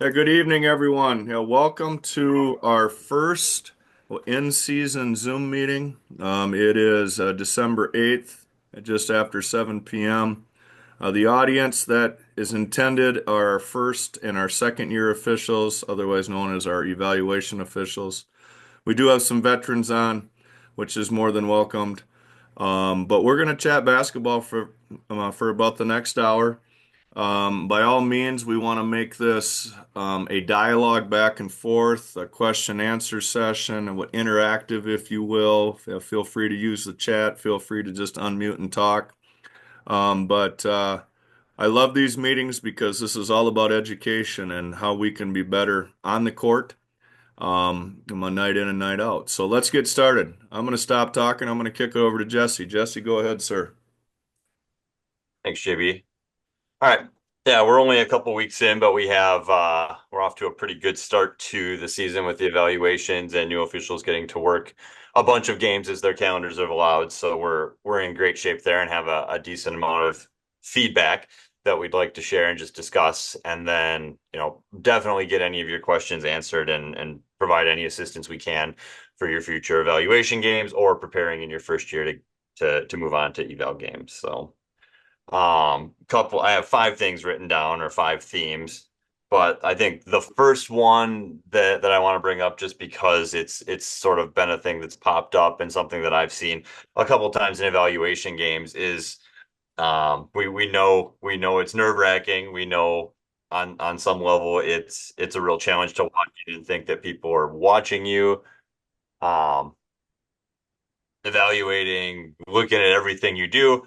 Yeah, good evening, everyone. Yeah, welcome to our first in-season Zoom meeting. It is December 8th, just after 7 p.m. The audience that is intended are our first and our second year officials, otherwise known as our evaluation officials. We do have some veterans on, which is more than welcomed. But we're going to chat basketball for about the next hour. By all means, we want to make this a dialogue back and forth, a question answer session, and what interactive, if you will. Feel free to use the chat. Feel free to just unmute and talk. But I love these meetings because this is all about education and how we can be better on the court, night in and night out. So let's get started. I'm going to stop talking. I'm going to kick it over to Jesse. Jesse, go ahead, sir. Thanks, JB. All right. Yeah, we're only a couple weeks in, but we're off to a pretty good start to the season with the evaluations and new officials getting to work a bunch of games as their calendars have allowed. So we're in great shape there and have a decent amount of feedback that we'd like to share and just discuss. And then, definitely get any of your questions answered and provide any assistance we can for your future evaluation games or preparing in your first year to move on to eval games. So I have five things written down or five themes, but I think the first one that I want to bring up just because it's sort of been a thing that's popped up and something that I've seen a couple times in evaluation games is we know it's nerve-wracking. We know on some level it's a real challenge to watch you and think that people are watching you, um evaluating, looking at everything you do.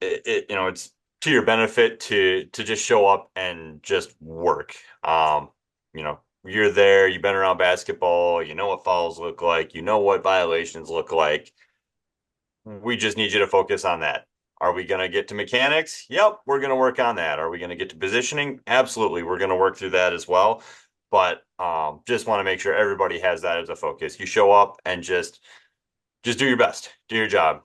It's to your benefit to just show up and just work. You're there, you've been around basketball, you know what fouls look like, you know what violations look like. We just need you to focus on that. Are we going to get to mechanics? Yep, we're going to work on that. Are we going to get to positioning? Absolutely, we're going to work through that as well. But just want to make sure everybody has that as a focus. You show up and just do your best, do your job.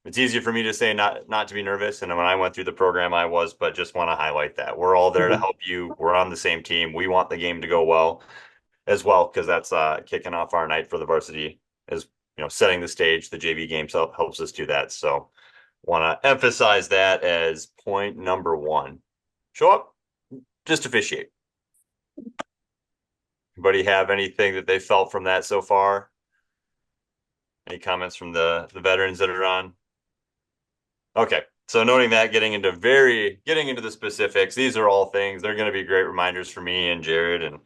It's easier for me to say not to be nervous, and when I went through the program, I was, but just want to highlight that we're all there to help you. We're on the same team. We want the game to go well as well because that's kicking off our night for the varsity. Is setting the stage. The JV games helps us do that. So want to emphasize that as point number one. Show up, just officiate. Anybody have anything that they felt from that so far? Any comments from the veterans that are on? Okay. So noting that, getting into the specifics, these are all things. They're going to be great reminders for me and Jared and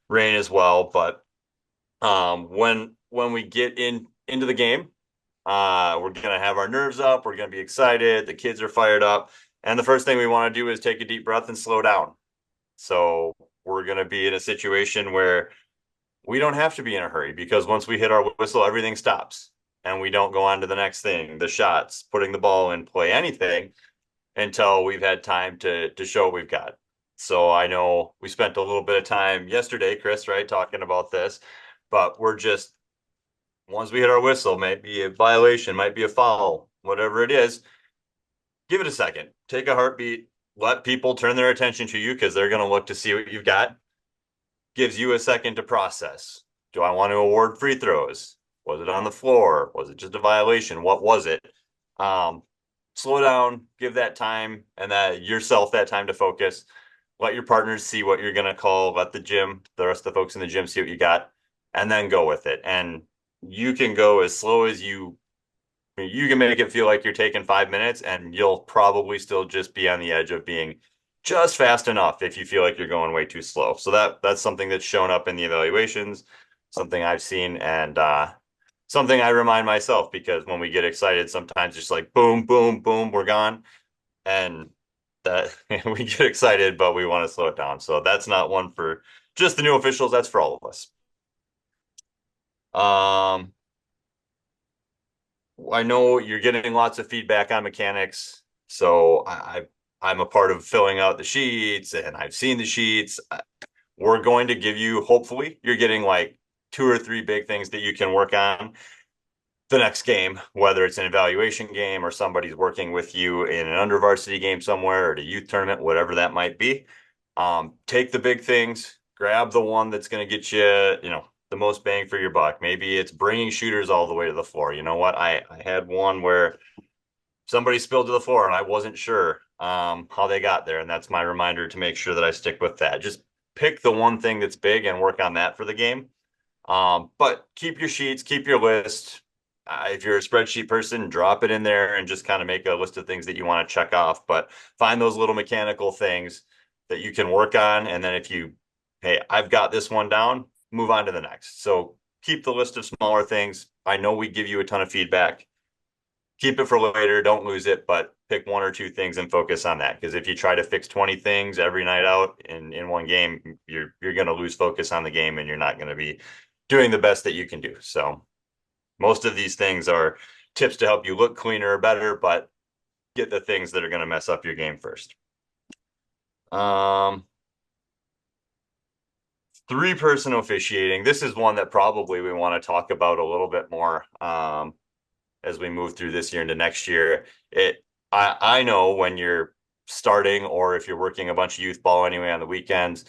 Rain as well. But when we get into the game, we're going to have our nerves up. We're going to be excited. The kids are fired up. And the first thing we want to do is take a deep breath and slow down. So we're going to be in a situation where we don't have to be in a hurry because once we hit our whistle, everything stops and we don't go on to the next thing, the shots, putting the ball in play, anything until we've had time to show what we've got. So I know we spent a little bit of time yesterday, Chris, right, talking about this, but we're just once we hit our whistle, might be a violation, might be a foul, whatever it is, give it a second, take a heartbeat, let people turn their attention to you because they're going to look to see what you've got. Gives you a second to process. Do I want to award free throws? Was it on the floor? Was it just a violation? What was it? Um, Slow down, give that time and that yourself that time to focus. Let your partners see what you're gonna call. Let the rest of the folks in the gym see what you got, and then go with it. And you can go as slow as you can make it feel like you're taking 5 minutes, and you'll probably still just be on the edge of being just fast enough if you feel like you're going way too slow. So that's something that's shown up in the evaluations, something I've seen, and something I remind myself because when we get excited, sometimes it's like boom, boom, boom, we're gone, and that we get excited, but we want to slow it down. So that's not one for just the new officials. That's for all of us. Um, I know you're getting lots of feedback on mechanics, so I'm a part of filling out the sheets, and I've seen the sheets. We're going to give you, hopefully, you're getting like two or three big things that you can work on the next game, whether it's an evaluation game or somebody's working with you in an under varsity game somewhere or a youth tournament, whatever that might be. Take the big things, grab the one that's going to get you, the most bang for your buck. Maybe it's bringing shooters all the way to the floor. You know what? I had one where somebody spilled to the floor and I wasn't sure how they got there. And that's my reminder to make sure that I stick with that. Just pick the one thing that's big and work on that for the game. But keep your sheets, keep your list. If you're a spreadsheet person, drop it in there and just kind of make a list of things that you want to check off. But find those little mechanical things that you can work on. And then hey, I've got this one down, move on to the next. So keep the list of smaller things. I know we give you a ton of feedback. Keep it for later, don't lose it, but pick one or two things and focus on that. Because if you try to fix 20 things every night out in one game, you're going to lose focus on the game and you're not going to be doing the best that you can do. So most of these things are tips to help you look cleaner or better, but get the things that are going to mess up your game first. Um, Three-person officiating. This is one that probably we want to talk about a little bit more. As we move through this year into next year. I know when you're starting or if you're working a bunch of youth ball anyway on the weekends,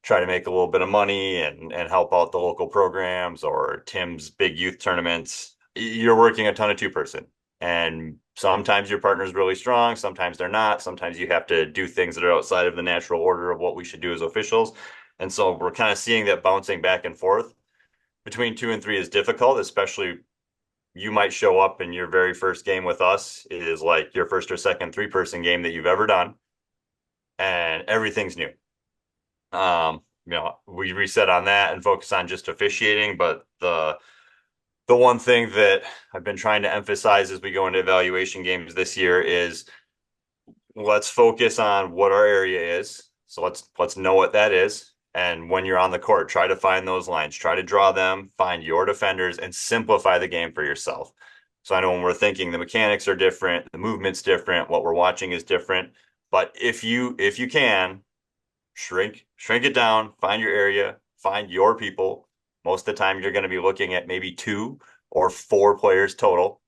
try to make a little bit of money and help out the local programs or Tim's big youth tournaments. You're working a ton of two-person. And sometimes your partner's really strong, sometimes they're not. Sometimes you have to do things that are outside of the natural order of what we should do as officials. And so we're kind of seeing that bouncing back and forth between two and three is difficult, especially you might show up and your very first game with us is like your first or second three-person game that you've ever done, and everything's new. We reset on that and focus on just officiating, but the one thing that I've been trying to emphasize as we go into evaluation games this year is let's focus on what our area is. So let's know what that is. And when you're on the court, try to find those lines, try to draw them, find your defenders, and simplify the game for yourself. So I know when we're thinking the mechanics are different, the movement's different, what we're watching is different. But if you can, shrink it down, find your area, find your people. Most of the time you're going to be looking at maybe two or four players total.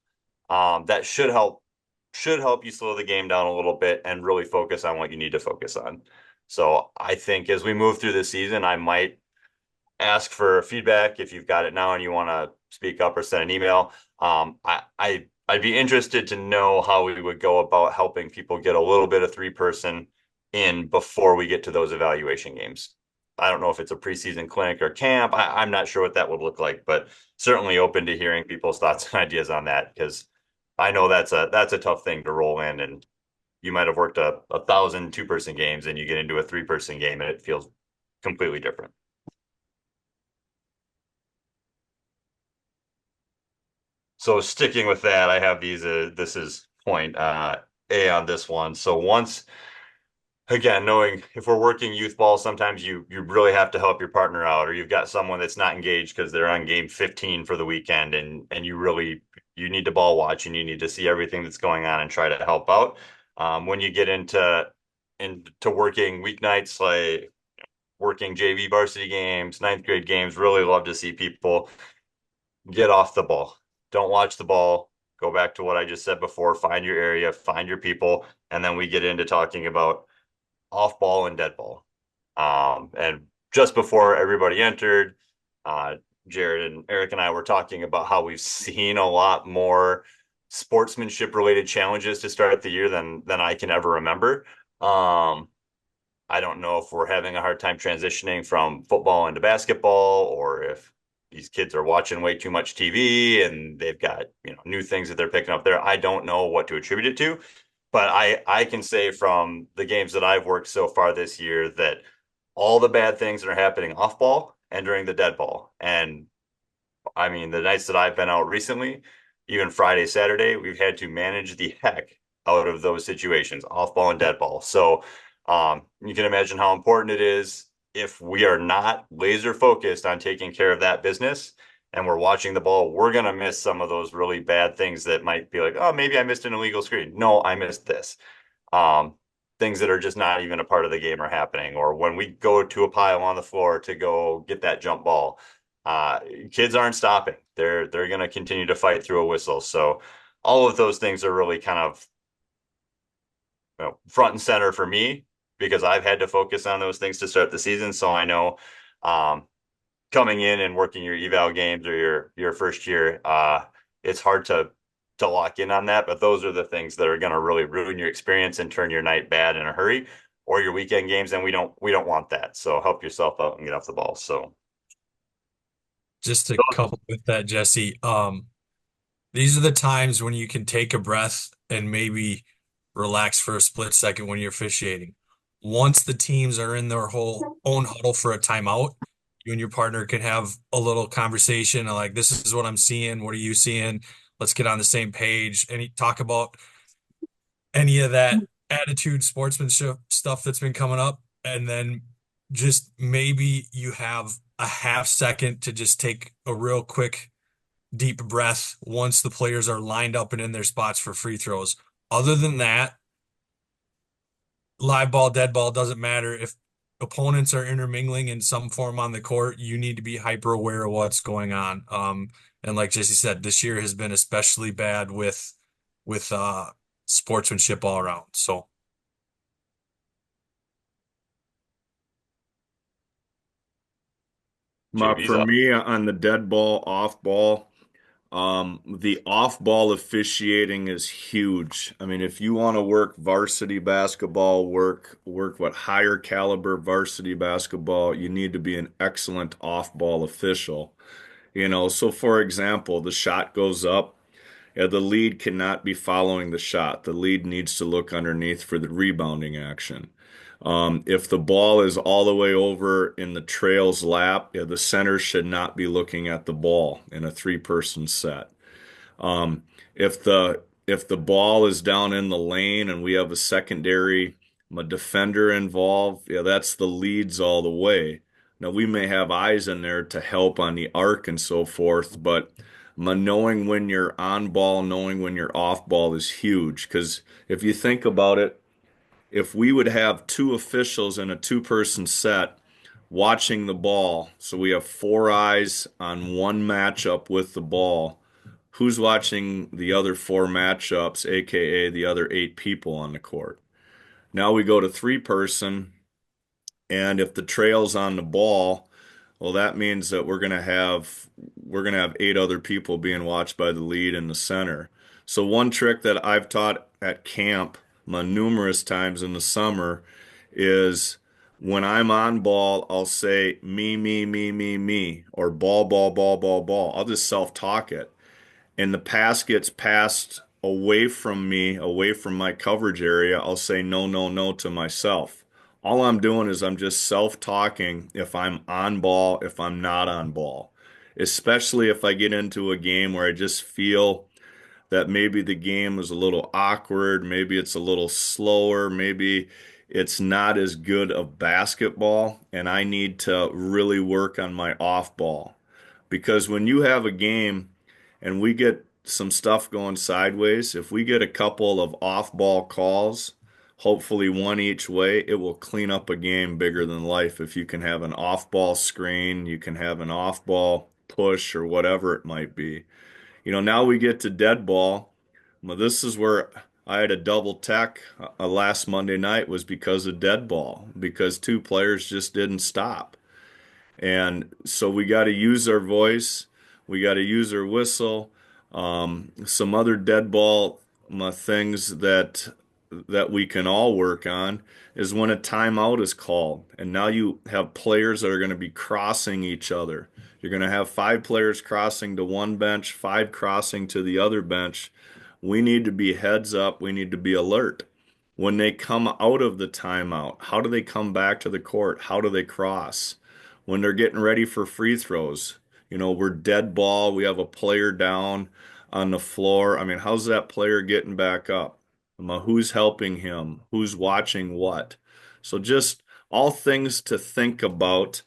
That should help you slow the game down a little bit and really focus on what you need to focus on. So I think as we move through the season, I might ask for feedback if you've got it now and you want to speak up or send an email. I'd be interested to know how we would go about helping people get a little bit of three-person in before we get to those evaluation games. I don't know if it's a preseason clinic or camp. I'm not sure what that would look like, but certainly open to hearing people's thoughts and ideas on that because I know that's a tough thing to roll in, and you might have worked a thousand two-person games and you get into a three-person game and it feels completely different. So sticking with that, I have these. This is point A on this one. So once again, knowing if we're working youth ball, sometimes you really have to help your partner out, or you've got someone that's not engaged because they're on game 15 for the weekend, and you need to ball watch and you need to see everything that's going on and try to help out. When you get into working weeknights, like working JV varsity games, ninth grade games, really love to see people get off the ball. Don't watch the ball. Go back to what I just said before. Find your area, find your people, and then we get into talking about off ball and dead ball. And just before everybody entered, uh, Jared and Eric and I were talking about how we've seen a lot more sportsmanship related challenges to start the year than I can ever remember. I don't know if we're having a hard time transitioning from football into basketball or if these kids are watching way too much TV and they've got, new things that they're picking up there. I don't know what to attribute it to, but I can say from the games that I've worked so far this year that all the bad things that are happening off ball and during the dead ball. And I mean, the nights that I've been out recently, even Friday, Saturday, we've had to manage the heck out of those situations, off ball and dead ball. So you can imagine how important it is if we are not laser focused on taking care of that business and we're watching the ball, we're going to miss some of those really bad things that might be like, oh, maybe I missed an illegal screen. No, I missed this. Um, Things that are just not even a part of the game are happening. Or when we go to a pile on the floor to go get that jump ball, uh, kids aren't stopping. They're going to continue to fight through a whistle. So all of those things are really kind of front and center for me because I've had to focus on those things to start the season. So I know um, coming in and working your eval games or your first year, it's hard to lock in on that. But those are the things that are going to really ruin your experience and turn your night bad in a hurry, or your weekend games. And we don't want that. So help yourself out and get off the ball. So Just to couple with that, Jesse, these are the times when you can take a breath and maybe relax for a split second when you're officiating. Once the teams are in their whole own huddle for a timeout, you and your partner can have a little conversation like, this is what I'm seeing. What are you seeing? Let's get on the same page and talk about any of that attitude, sportsmanship stuff that's been coming up. And then just maybe you have a half second to just take a real quick deep breath once the players are lined up and in their spots for free throws. Other than that, live ball, dead ball doesn't matter. If opponents are intermingling in some form on the court, you need to be hyper aware of what's going on. And like Jesse said, this year has been especially bad with sportsmanship all around. So JB's For up. me, on the dead ball, off ball, the off ball officiating is huge. I mean, if you want to work varsity basketball, work what higher caliber varsity basketball, you need to be an excellent off ball official. So for example, the shot goes up. Yeah, the lead cannot be following the shot. The lead needs to look underneath for the rebounding action. If the ball is all the way over in the trail's lap, yeah, the center should not be looking at the ball in a three-person set. Um, if the ball is down in the lane and we have a secondary a defender involved, yeah, that's the leads all the way. Now we may have eyes in there to help on the arc and so forth, but knowing when you're on ball, knowing when you're off ball is huge. Because if you think about it, if we would have two officials in a two-person set watching the ball, so we have four eyes on one matchup with the ball, who's watching the other four matchups, aka the other eight people on the court? Now we go to three-person, and if the trail's on the ball, well, that means that we're gonna have eight other people being watched by the lead in the center. So one trick that I've taught at camp numerous times in the summer is when I'm on ball, I'll say me, me, me, me, me, or ball, ball, ball, ball, ball. I'll just self-talk it, and the pass gets passed away from me, away from my coverage area, I'll say no, no, no to myself. All I'm doing is I'm just self-talking if I'm on ball, if I'm not on ball. Especially if I get into a game where I just feel that maybe the game is a little awkward, maybe it's a little slower, maybe it's not as good of basketball, and I need to really work on my off ball. Because when you have a game and we get some stuff going sideways, if we get a couple of off-ball calls, hopefully one each way, it will clean up a game bigger than life. If you can have an off-ball screen, you can have an off-ball push or whatever it might be. Now we get to dead ball. Well, this is where I had a double tech last Monday night was because of dead ball, because two players just didn't stop. And so we got to use our voice. We got to use our whistle. Some other dead ball things that we can all work on is when a timeout is called, and now you have players that are going to be crossing each other. You're going to have five players crossing to one bench, five crossing to the other bench. We need to be heads up. We need to be alert. When they come out of the timeout, how do they come back to the court? How do they cross? When they're getting ready for free throws, we're dead ball. We have a player down on the floor. I mean, how's that player getting back up? Who's helping him? Who's watching what? So just all things to think about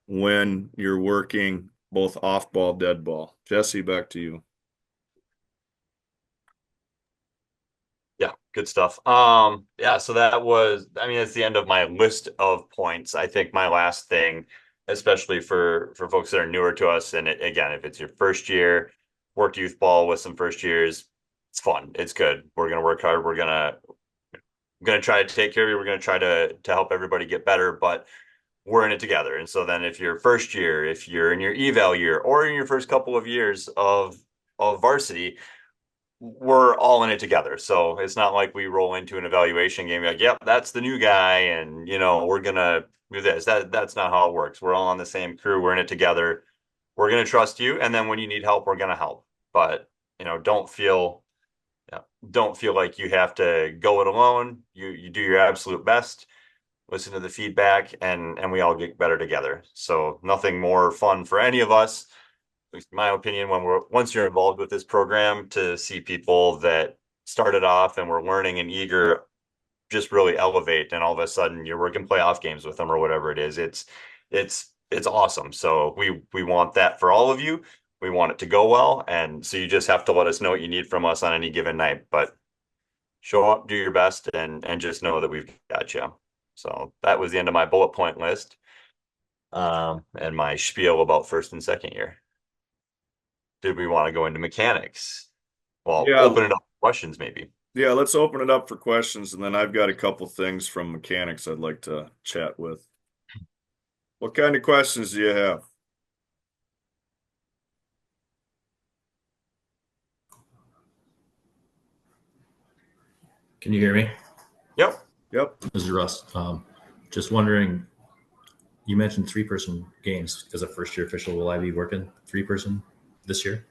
when you're working both off ball, dead ball. Jesse, back to you. Yeah, good stuff. Yeah, so that was, I mean, it's the end of my list of points. I think my last thing, especially for folks that are newer to us, and again, if it's your first year, work youth ball with some first years, it's fun. It's good. We're gonna work hard. We're gonna going to try to take care of you. We're going to try to help everybody get better, but we're in it together. And so then if you're first year, if you're in your eval year, or in your first couple of years of varsity, we're all in it together. So it's not like we roll into an evaluation game like, yep, that's the new guy, and we're gonna do this. That's not how it works. We're all on the same crew. We're in it together. We're gonna trust you, and then when you need help, we're gonna help. But don't feel don't feel like you have to go it alone. You do your absolute best, listen to the feedback, and we all get better together. So nothing more fun for any of us, at least in my opinion, when once you're involved with this program, to see people that started off and were learning and eager just really elevate, and all of a sudden you're working playoff games with them or whatever it is. It's awesome. So we want that for all of you. We want it to go well, and so you just have to let us know what you need from us on any given night. But show up, do your best, and just know that we've got you. So that was the end of my bullet point list, and my spiel about first and second year. Did we want to go into mechanics? Well, Yeah, open it up for questions, maybe. yeah, let's open it up for questions, and then I've got a couple things from mechanics I'd like to chat with. What kind of questions do you have? Can you hear me? Yep. Yep. This is Russ. Just wondering, you mentioned three-person games as a first-year official. Will I be working three-person this year?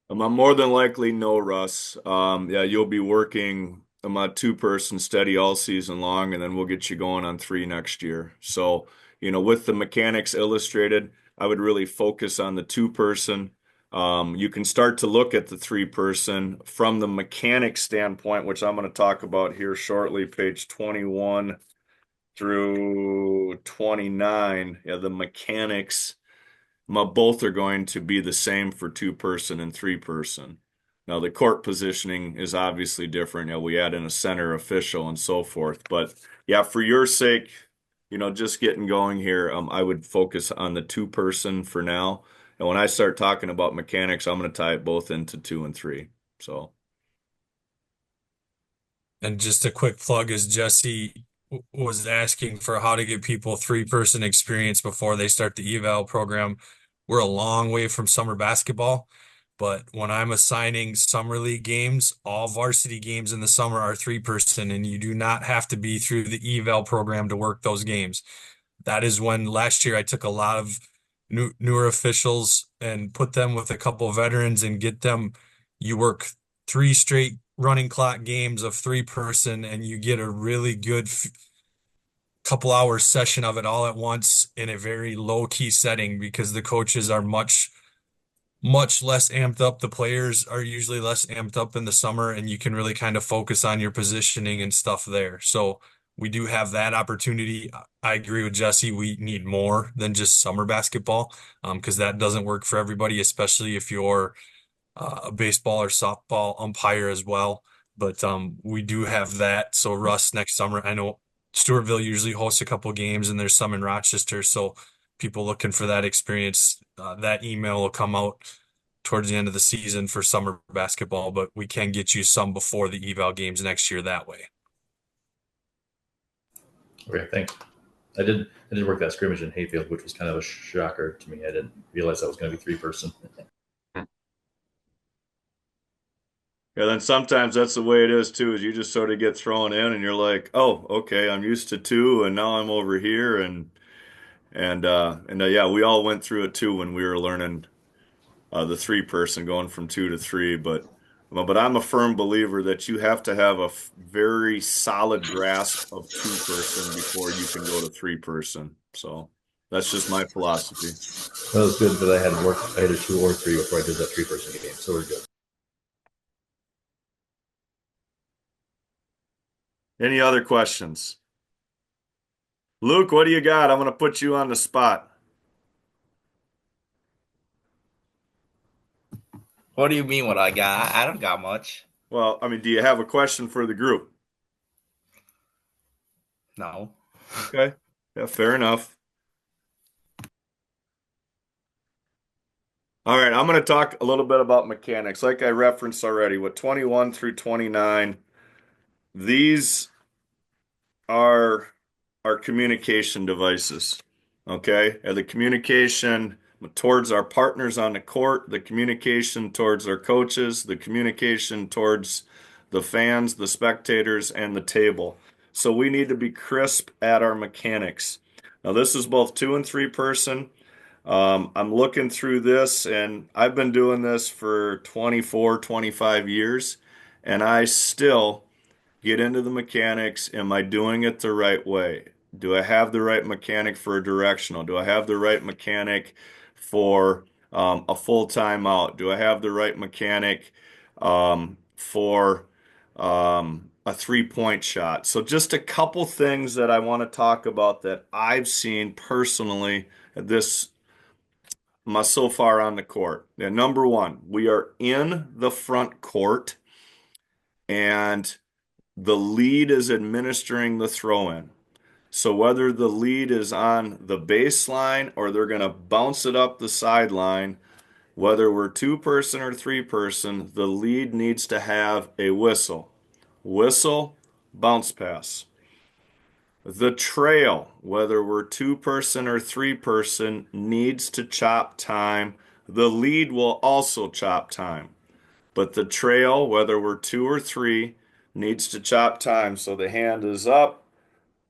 I'm more than likely no, Russ. Yeah, you'll be working a two-person steady all season long, and then we'll get you going on three next year. So, with the Mechanics Illustrated, I would really focus on the two-person. You can start to look at the three-person from the mechanics standpoint, which I'm going to talk about here shortly, page 21 through 29. Yeah, the mechanics. Both are going to be the same for two-person and three-person. Now, the court positioning is obviously different. We add in a center official and so forth. But yeah, for your sake, just getting going here, I would focus on the two-person for now. And when I start talking about mechanics, I'm going to tie it both into two and three. So, And just a quick plug is Jesse was asking for how to get people three-person experience before they start the eval program. We're a long way from summer basketball, but when I'm assigning summer league games, all varsity games in the summer are three-person, and you do not have to be through the eval program to work those games. That is when last year I took a lot of newer officials and put them with a couple of veterans and get them. You work three straight running clock games of three-person, and you get a really good couple hours session of it all at once in a very low key setting because the coaches are much less amped up. The players are usually less amped up in the summer, and you can really kind of focus on your positioning and stuff there. So we do have that opportunity. I agree with Jesse. We need more than just summer basketball, because that doesn't work for everybody, especially if you're a baseball or softball umpire as well. But we do have that. So Russ, next summer, I know Stewartville usually hosts a couple games, and there's some in Rochester. So people looking for that experience, that email will come out towards the end of the season for summer basketball. But we can get you some before the eval games next year that way. Okay, thanks. I did work that scrimmage in Hayfield, which was kind of a shocker to me. I didn't realize that was going to be three-person. yeah, then sometimes that's the way it is too, is you just sort of get thrown in and you're like, oh, okay, I'm used to two and now I'm over here. And yeah, we all went through it too when we were learning the three-person going from two to three. But I'm a firm believer that you have to have a very solid grasp of two-person before you can go to three-person. So that's just my philosophy. That was good that I had worked either two or three before I did that three-person game, so we're good. Any other questions? Luke, what do you got? I'm going to put you on the spot. What do you mean what I got? I don't got much. Well, I mean, do you have a question for the group? No. Okay. Yeah, fair enough. All right, I'm going to talk a little bit about mechanics. Like I referenced already, with 21 through 29, these are our communication devices. Okay, and the communication towards our partners on the court, the communication towards our coaches, the communication towards the fans, the spectators, and the table. So we need to be crisp at our mechanics. Now, this is both two and three person. I'm looking through this, and I've been doing this for 24, 25 years, and I still get into the mechanics. Am I doing it the right way? Do I have the right mechanic for a directional? Do I have the right mechanic for a full timeout? Do I have the right mechanic for a 3-point shot? So, just a couple things that I want to talk about that I've seen personally this so far on the court. Now, number one, we are in the front court and the lead is administering the throw in. So whether the lead is on the baseline or they're going to bounce it up the sideline, whether we're two person or three person, the lead needs to have a whistle. Whistle, bounce pass. The trail, whether we're two person or three person, needs to chop time. The lead will also chop time. But the trail, whether we're two or three, needs to chop time. So the hand is up,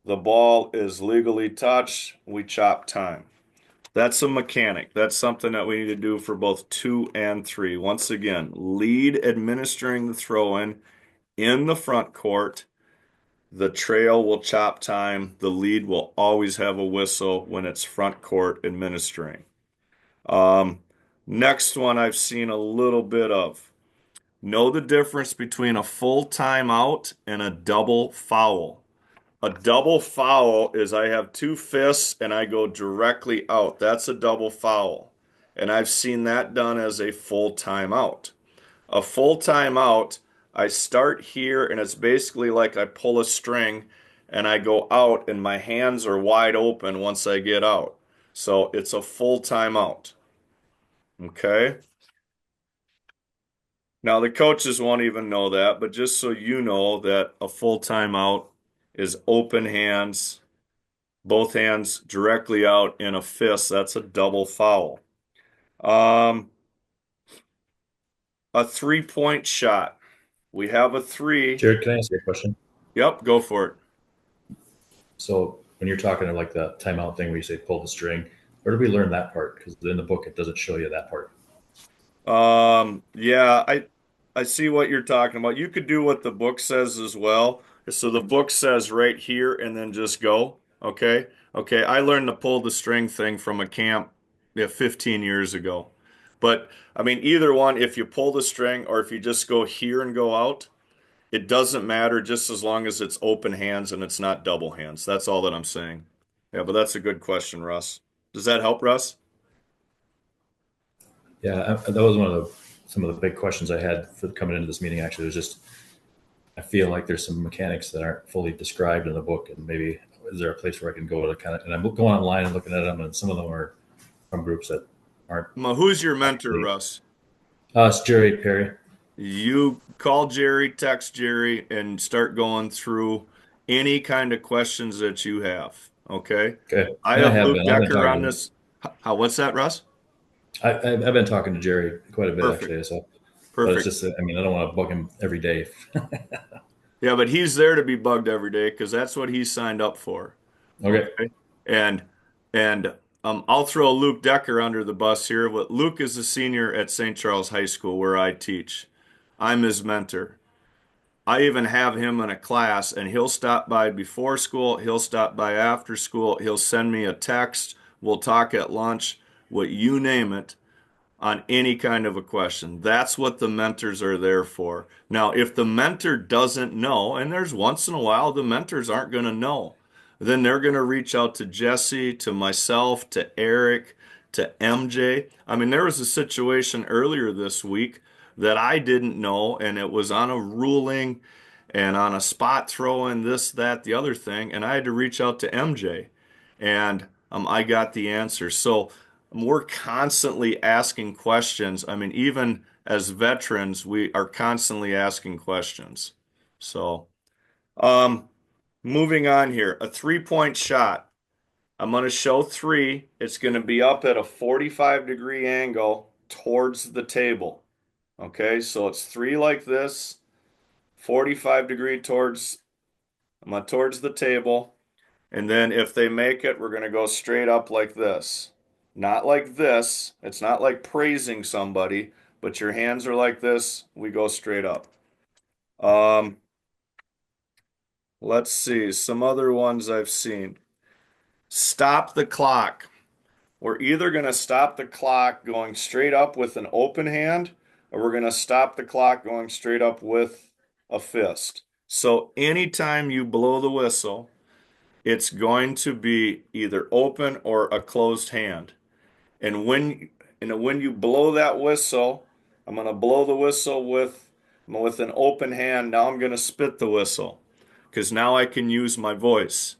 the ball is legally touched, we chop time. That's a mechanic. That's something that we need to do for both two and three. Once again, lead administering the throw in the front court. The trail will chop time. The lead will always have a whistle when it's front court administering. Um, Next one I've seen a little bit of. Know the difference between a full timeout and a double foul. A double foul is I have two fists and I go directly out. That's a double foul. And I've seen that done as a full timeout. A full timeout, I start here and it's basically like I pull a string and I go out and my hands are wide open once I get out. So it's a full timeout. Okay? Now, the coaches won't even know that, but just so you know that a full timeout is open hands, both hands directly out in a fist. That's a double foul. A 3-point shot. We have a three. Jared, can I ask you a question? Yep, go for it. So when you're talking like the timeout thing where you say pull the string, where did we learn that part? Because in the book it doesn't show you that part. Yeah, I see what you're talking about. You could do what the book says as well. So the book says right here and then just go. Okay. Okay. I learned the pull the string thing from a camp 15 years ago. But I mean, either one, if you pull the string or if you just go here and go out, it doesn't matter just as long as it's open hands and it's not double hands. That's all that I'm saying. Yeah, but that's a good question, Russ. Does that help, Russ? Yeah, that was one of some of the big questions I had for coming into this meeting. Actually, it was just I feel like there's some mechanics that aren't fully described in the book, and maybe is there a place where I can go to kind of? And I'm going online and looking at them, and some of them are from groups that aren't. Well, who's your mentor, Actually, Russ? it's Jerry Perry. You call Jerry, text Jerry, and start going through any kind of questions that you have. Okay. Okay, I and I have have Luke been. I've been Decker on talking. this. What's that, Russ? I've been talking to Jerry quite a bit Perfect. actually. So, but it's Perfect. just I mean I don't want to bug him every day. Yeah, but he's there to be bugged every day because that's what he signed up for. Okay. Okay. And and I'll throw Luke Decker under the bus here. But Luke is a senior at St. Charles High School where I teach. I'm his mentor. I even have him in a class, and he'll stop by before school. He'll stop by after school. He'll send me a text. We'll talk at lunch, what you name it, on any kind of a question. That's what the mentors are there for. Now, if the mentor doesn't know, and there's once in a while the mentors aren't going to know, then they're going to reach out to Jesse, to myself, to Eric, to MJ. I mean, there was a situation earlier this week that I didn't know, and it was on a ruling and on a spot throw in this, that, the other thing, and I had to reach out to MJ, and I got the answer. So we're constantly asking questions. I mean, even as veterans, we are constantly asking questions. So Um, moving on here, a 3-point shot. I'm going to show three. It's going to be up at a 45-degree angle towards the table. Okay, so it's three like this, 45 degree towards the table. And then if they make it, we're going to go straight up like this. Not like this. It's not like praising somebody, but your hands are like this. We go straight up. Um, let's see. Some other ones I've seen. Stop the clock. We're either going to stop the clock going straight up with an open hand, or we're going to stop the clock going straight up with a fist. So anytime you blow the whistle, it's going to be either open or a closed hand. And when you blow that whistle, I'm going to blow the whistle with an open hand. Now I'm going to spit the whistle because now I can use my voice.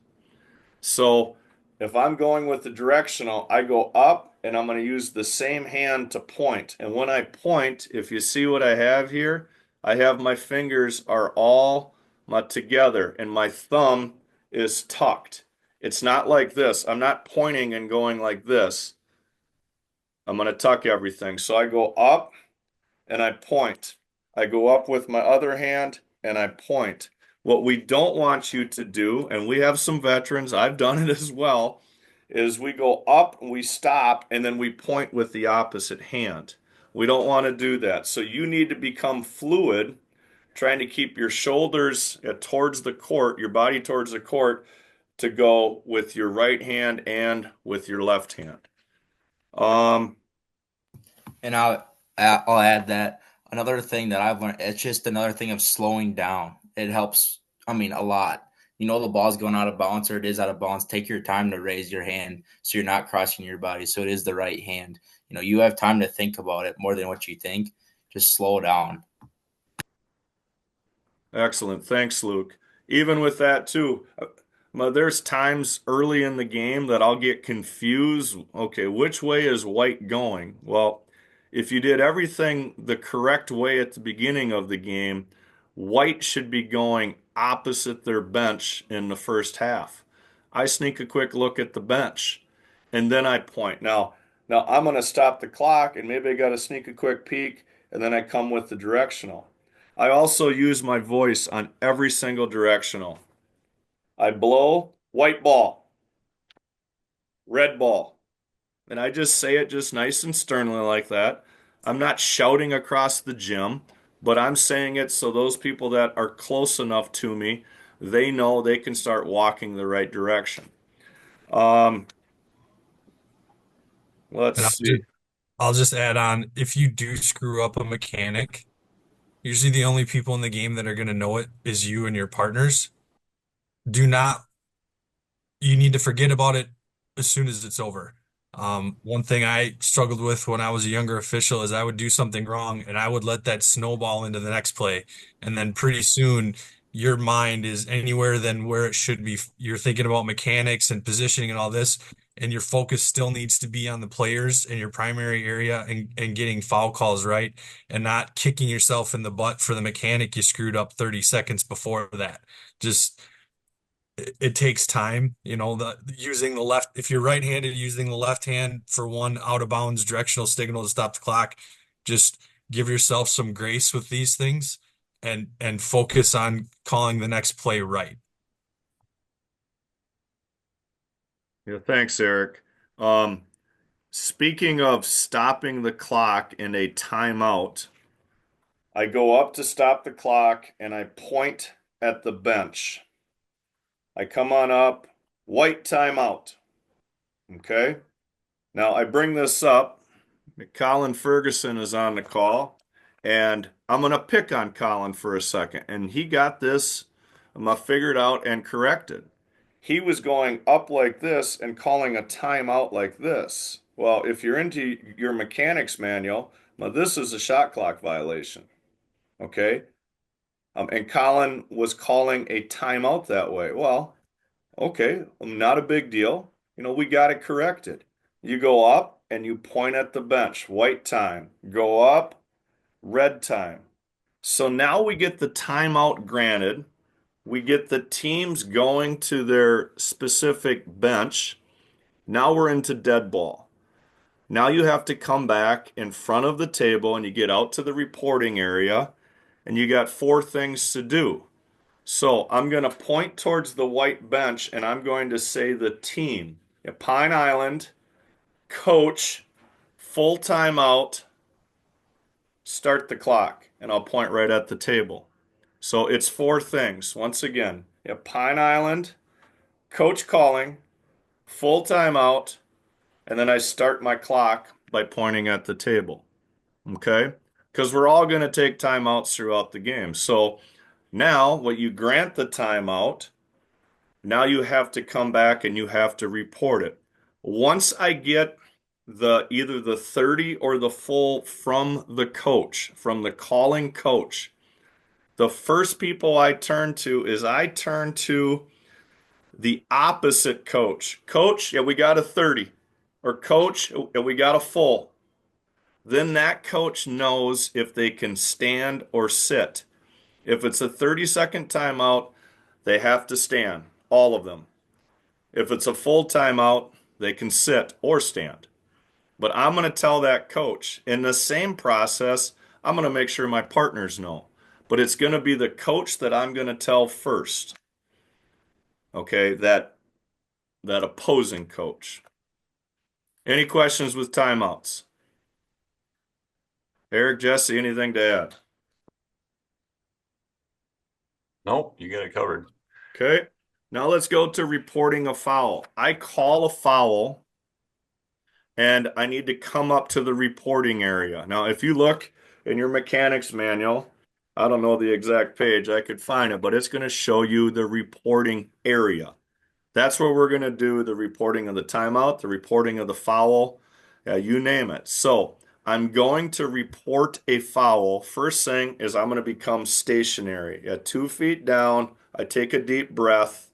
So if I'm going with the directional, I go up and I'm going to use the same hand to point. And when I point, if you see what I have here, I have my fingers are all together and my thumb is tucked. It's not like this. I'm not pointing and going like this. I'm going to tuck everything. So I go up and I point. I go up with my other hand and I point. What we don't want you to do, and we have some veterans, I've done it as well, is we go up, we stop, and then we point with the opposite hand. We don't want to do that. So you need to become fluid, trying to keep your shoulders towards the court, your body towards the court, to go with your right hand and with your left hand. And I'll add that another thing that I've learned, it's just another thing of slowing down. It helps, I mean, a lot. You know, the ball's going out of bounds or it is out of bounds. Take your time to raise your hand so you're not crossing your body. So it is the right hand. You know, you have time to think about it more than what you think. Just slow down. Excellent. Thanks, Luke. Even with that, too, there's times early in the game that I'll get confused. Okay, which way is white going? Well, if you did everything the correct way at the beginning of the game, white should be going opposite their bench in the first half. I sneak a quick look at the bench and then I point. Now I'm going to stop the clock and maybe I got to sneak a quick peek and then I come with the directional. I also use my voice on every single directional. I blow white ball, red ball, and I just say it just nice and sternly like that. I'm not shouting across the gym, but I'm saying it so those people that are close enough to me, they know they can start walking the right direction. Um, let's And see. I'll just add on, if you do screw up a mechanic, usually the only people in the game that are going to know it is you and your partners. Do not You need to forget about it as soon as it's over. One thing I struggled with when I was a younger official is I would do something wrong and I would let that snowball into the next play. And then pretty soon your mind is anywhere than where it should be. You're thinking about mechanics and positioning and all this, and your focus still needs to be on the players in your primary area and getting foul calls right and not kicking yourself in the butt for the mechanic you screwed up 30 seconds before that. Just it takes time, using the left, if you're right-handed, using the left hand for one out of bounds directional signal to stop the clock, just give yourself some grace with these things and focus on calling the next play right. Yeah, thanks, Eric. Um, speaking of stopping the clock in a timeout, I go up to stop the clock and I point at the bench. I come on up, white timeout. Okay. Now I bring this up. Colin Ferguson is on the call, and I'm going to pick on Colin for a second. And he got this figured out and corrected. He was going up like this and calling a timeout like this. Well, if you're into your mechanics manual, now this is a shot clock violation. Okay. And Colin was calling a timeout that way. Well, okay, not a big deal. We got it corrected. You go up and you point at the bench, white time. Go up, red time. So now we get the timeout granted. We get the teams going to their specific bench. Now we're into dead ball. Now you have to come back in front of the table and you get out to the reporting area and you got four things to do. So I'm going to point towards the white bench and I'm going to say the team. At Pine Island, coach, full timeout, start the clock. And I'll point right at the table. So it's four things. Once again, at Pine Island, coach calling, full timeout, and then I start my clock by pointing at the table. Okay? Because we're all going to take timeouts throughout the game. So now, what you grant the timeout, now you have to come back and you have to report it. Once I get either the 30 or the full from the coach, from the calling coach, the first people I turn to is I turn to the opposite coach. Coach, yeah, we got a 30. Or coach, yeah, we got a full. Then that coach knows if they can stand or sit. If it's a 30-second timeout, they have to stand, all of them. If it's a full timeout, they can sit or stand. But I'm going to tell that coach. In the same process, I'm going to make sure my partners know. But it's going to be the coach that I'm going to tell first. Okay, that opposing coach. Any questions with timeouts? Eric, Jesse, anything to add? Nope, you got it covered. Okay, now let's go to reporting a foul. I call a foul and I need to come up to the reporting area. Now, if you look in your mechanics manual, I don't know the exact page, I could find it, but it's going to show you the reporting area. That's where we're going to do the reporting of the timeout, the reporting of the foul, you name it. So I'm going to report a foul. First thing is I'm going to become stationary. At 2 feet down, I take a deep breath,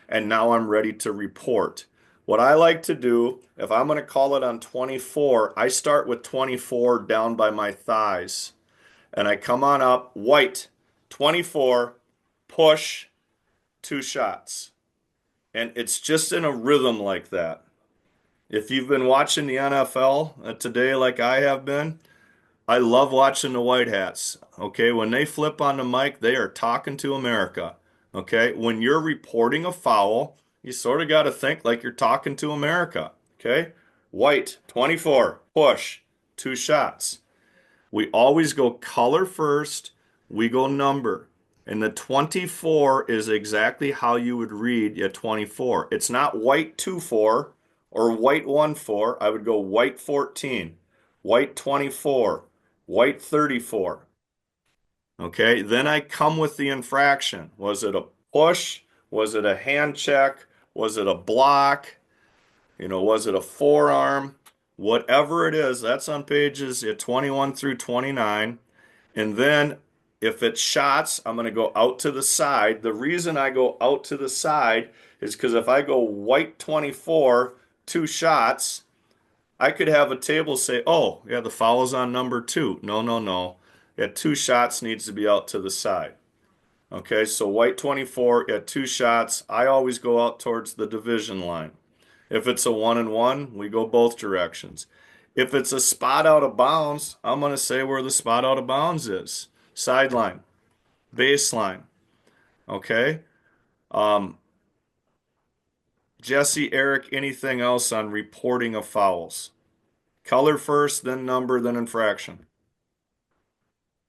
and now I'm ready to report. What I like to do, if I'm going to call it on 24, I start with 24 down by my thighs. And I come on up, white, 24, push, 2 shots. And it's just in a rhythm like that. If you've been watching the NFL today like I have been, I love watching the White Hats. Okay, when they flip on the mic, they are talking to America. Okay, when you're reporting a foul, you sort of got to think like you're talking to America. Okay, white, 24, push, 2 shots. We always go color first, we go number. And the 24 is exactly how you would read a 24. It's not white 24 or white 14. I would go white 14, white 24, white 34. Okay, then I come with the infraction. Was it a push? Was it a hand check? Was it a block? Was it a forearm? Whatever it is, that's on pages 21 through 29. And then if it's shots, I'm going to go out to the side. The reason I go out to the side is because if I go white 24, 2 shots, I could have a table say, oh, yeah, the foul is on number 2. No, no, no. At 2 shots needs to be out to the side. Okay, so white 24 at 2 shots, I always go out towards the division line. If it's a 1-and-1, we go both directions. If it's a spot out of bounds, I'm going to say where the spot out of bounds is. Sideline, baseline. Okay? Jesse, Eric, anything else on reporting of fouls? Color first, then number, then infraction.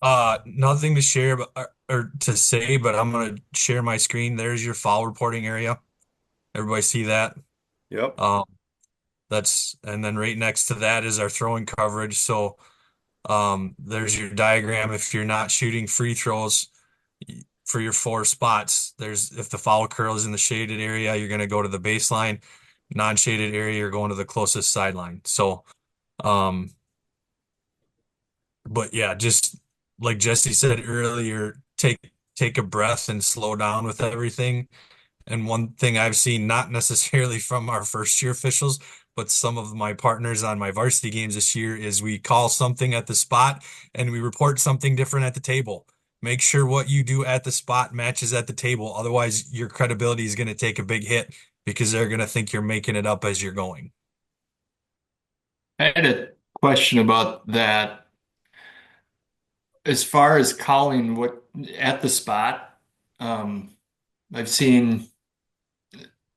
Nothing to share or to say, but I'm gonna share my screen. There's your foul reporting area. Everybody see that? Yep. Um, and then right next to that is our throwing coverage. So there's your diagram. If you're not shooting free throws for your 4 spots, if the foul occurs in the shaded area, you're going to go to the baseline. Non-shaded area, you're going to the closest sideline. So, but yeah, just like Jesse said earlier, take a breath and slow down with everything. And one thing I've seen, not necessarily from our first year officials, but some of my partners on my varsity games this year, is we call something at the spot and we report something different at the table. Make sure what you do at the spot matches at the table. Otherwise, your credibility is going to take a big hit because they're going to think you're making it up as you're going. I had a question about that. As far as calling what at the spot, um, I've seen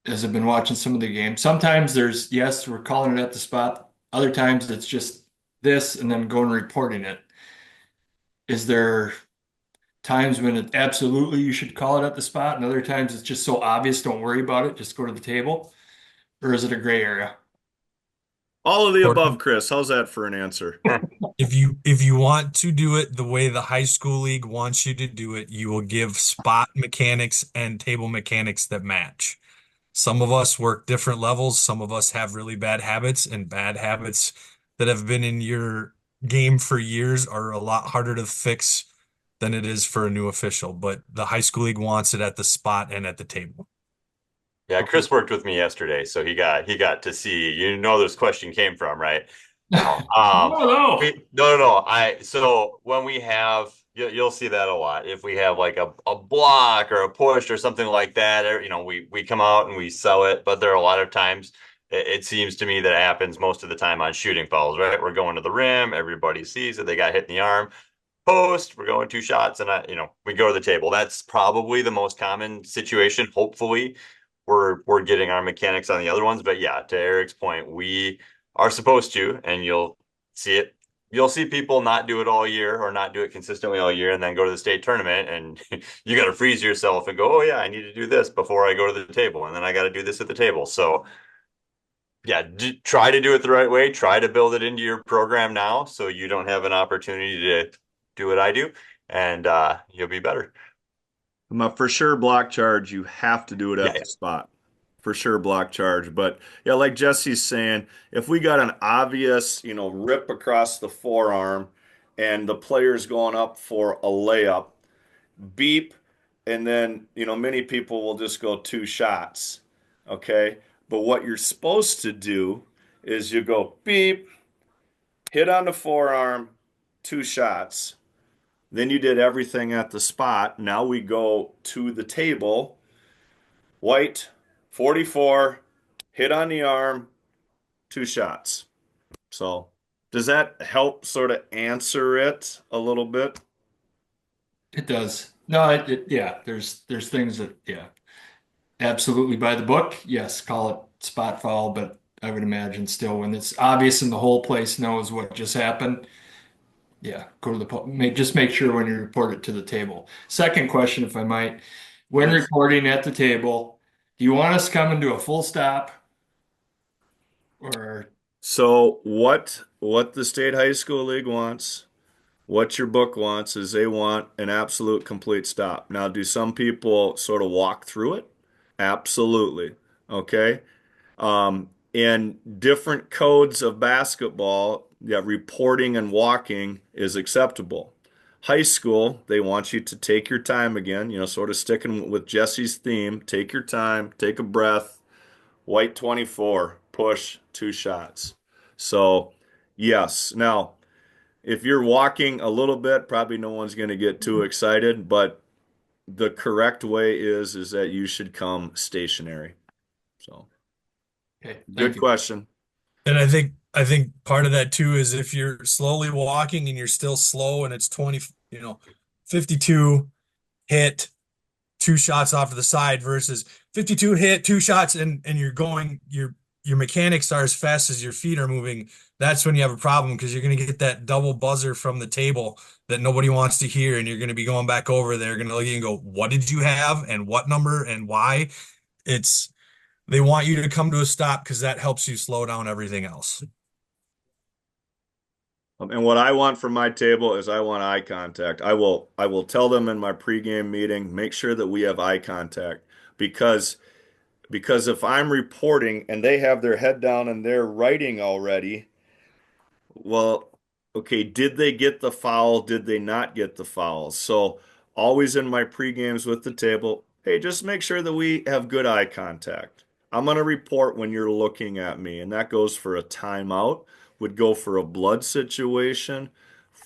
as I've been watching some of the games, sometimes there's, yes, we're calling it at the spot. Other times it's just this and then going and reporting it. Is there times when it absolutely you should call it at the spot, and other times it's just so obvious, don't worry about it, just go to the table? Or is it a gray area? All of the Or above, Chris. How's that for an answer? if you want to do it the way the high school league wants you to do it, you will give spot mechanics and table mechanics that match. Some of us work different levels. Some of us have really bad habits, and bad habits that have been in your game for years are a lot harder to fix than it is for a new official. But the high school league wants it at the spot and at the table. Yeah, Chris worked with me yesterday, so he got to see, this question came from, right? No. No, no. No. So when we have, you'll see that a lot. If we have like a block or a push or something like that, or, we come out and we sell it. But there are a lot of times it seems to me that it happens most of the time on shooting fouls, right? We're going to the rim, everybody sees that they got hit in the arm. Post, we're going two shots, and we go to the table. That's probably the most common situation. Hopefully, we're getting our mechanics on the other ones. But yeah, to Eric's point, we are supposed to, and you'll see it. You'll see people not do it all year or not do it consistently all year, and then go to the state tournament, and you got to freeze yourself and go, oh yeah, I need to do this before I go to the table, and then I got to do this at the table. So yeah, try to do it the right way. Try to build it into your program now, so you don't have an opportunity to do what I do, and you'll be better. For sure, block charge, you have to do it at Yeah. the spot. For sure, block charge. But yeah, like Jesse's saying, if we got an obvious, rip across the forearm and the player's going up for a layup, beep, and then, many people will just go two shots. Okay. But what you're supposed to do is you go beep, hit on the forearm, two shots. Then you did everything at the spot. Now we go to the table. White, 44, hit on the arm, two shots. So, does that help sort of answer it a little bit? It does. No, yeah, there's things that, yeah, absolutely by the book. Yes, call it spot foul, but I would imagine still when it's obvious and the whole place knows what just happened. Yeah, go to just make sure when you report it to the table. Second question, if I might, when Yes. reporting at the table, do you want us coming to a full stop or So, what the State High School League wants, what your book wants is they want an absolute complete stop. Now, do some people sort of walk through it? Absolutely. Okay. In different codes of basketball, yeah, reporting and walking is acceptable. High school, they want you to take your time again, sort of sticking with Jesse's theme. Take your time, take a breath. White 24, push, two shots. So, yes. Now, if you're walking a little bit, probably no one's going to get too excited, but the correct way is that you should come stationary. So, okay, good thank you. question. And I think part of that too is if you're slowly walking and you're still slow and it's 20, 52 hit, two shots off to the side versus 52 hit, two shots, and you're going, your mechanics are as fast as your feet are moving. That's when you have a problem because you're going to get that double buzzer from the table that nobody wants to hear, and you're going to be going back over there, going to look at you and go, "What did you have? And what number? And why?" It's They want you to come to a stop because that helps you slow down everything else. And what I want from my table is I want eye contact. I will tell them in my pregame meeting, make sure that we have eye contact because if I'm reporting and they have their head down and they're writing already, well, okay, did they get the foul? Did they not get the foul? So always in my pre-games with the table, hey, just make sure that we have good eye contact. I'm going to report when you're looking at me, and that goes for a timeout, would go for a blood situation,